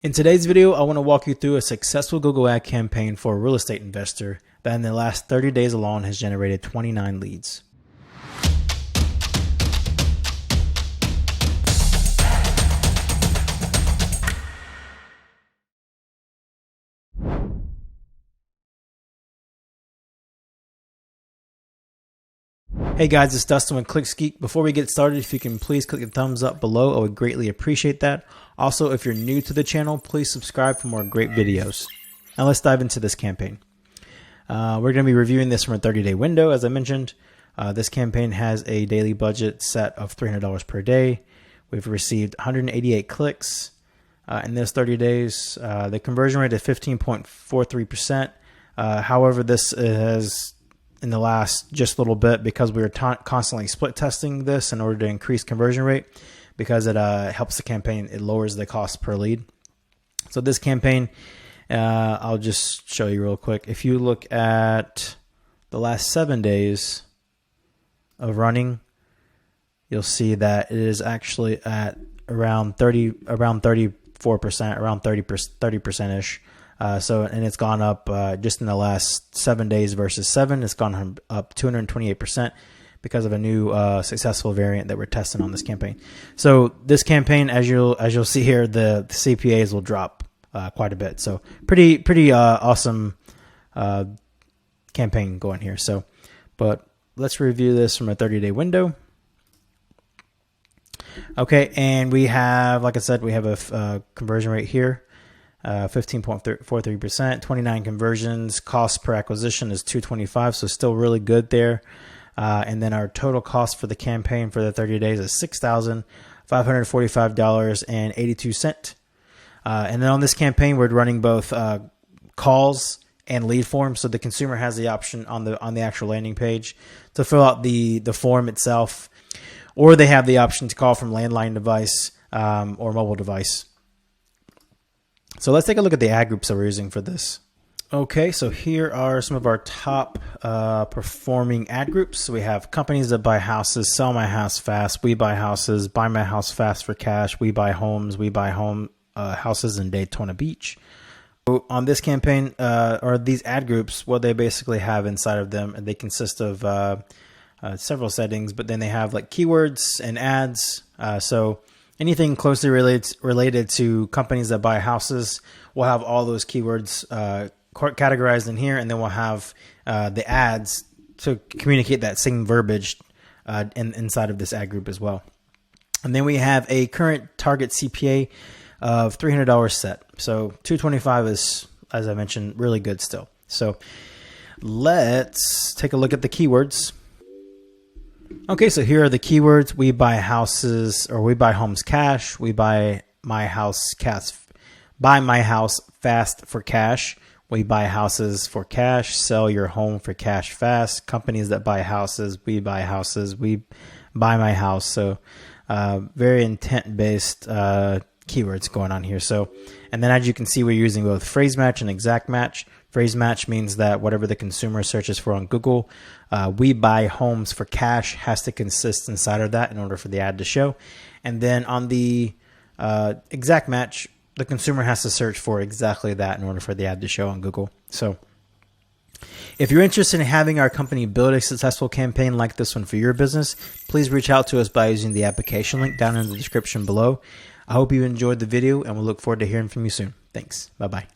In today's video, I want to walk you through a successful Google ad campaign for a real estate investor that in the last 30 days alone has generated 29 leads. Hey guys, it's Dustin with ClickSkeek. Before we get started, if you can please click the thumbs up below, I would greatly appreciate that. Also, if you're new to the channel, please subscribe for more great videos. Now let's dive into this campaign. We're going to be reviewing this from a 30-day window, as I mentioned. This campaign has a daily budget set of $300 per day. We've received 188 clicks in this 30 days. The conversion rate is 15.43%. However, this has in the last just a little bit because we were constantly split testing this in order to increase conversion rate because it helps the campaign. It lowers the cost per lead. So this campaign, I'll just show you real quick. If you look at the last 7 days of running, you'll see that it is actually at around 34%, around 30%-ish. And it's gone up just in the last 7 days versus 7. It's gone up 228% because of a new successful variant that we're testing on this campaign. So this campaign, as you'll see here, the CPAs will drop quite a bit. So pretty awesome campaign going here. So, but let's review this from a 30-day window. Okay, and we have, like I said, we have a conversion rate here. 15.43%, 29 conversions, cost per acquisition is $225, so still really good there. And then our total cost for the campaign for the 30 days is $6,545.82. And then on this campaign, we're running both calls and lead forms, so the consumer has the option on the actual landing page to fill out the form itself, or they have the option to call from landline device or mobile device. So let's take a look at the ad groups that we're using for this. Okay, so here are some of our top performing ad groups. So we have companies that buy houses, sell my house fast, we buy houses, buy my house fast for cash, we buy homes, we buy houses in Daytona Beach. So on this campaign, or these ad groups, what they basically have inside of them, they consist of several settings, but then they have like keywords and ads. So anything closely related to companies that buy houses, we'll have all those keywords categorized in here, and then we'll have the ads to communicate that same verbiage inside of this ad group as well. And then we have a current target CPA of $300 set. So $225 is, as I mentioned, really good still. So let's take a look at the keywords. Okay, so here are the keywords. We buy houses, or we buy homes cash. We buy my house fast for cash. We buy houses for cash. Sell your home for cash fast. Companies that buy houses. We buy houses. We buy my house. So very intent-based keywords going on here. So, and then as you can see, we're using both phrase match and exact match. Phrase match means that whatever the consumer searches for on Google, we buy homes for cash has to consist inside of that in order for the ad to show. And then on the exact match, the consumer has to search for exactly that in order for the ad to show on Google. So if you're interested in having our company build a successful campaign like this one for your business, please reach out to us by using the application link down in the description below. I hope you enjoyed the video, and we'll look forward to hearing from you soon. Thanks. Bye-bye.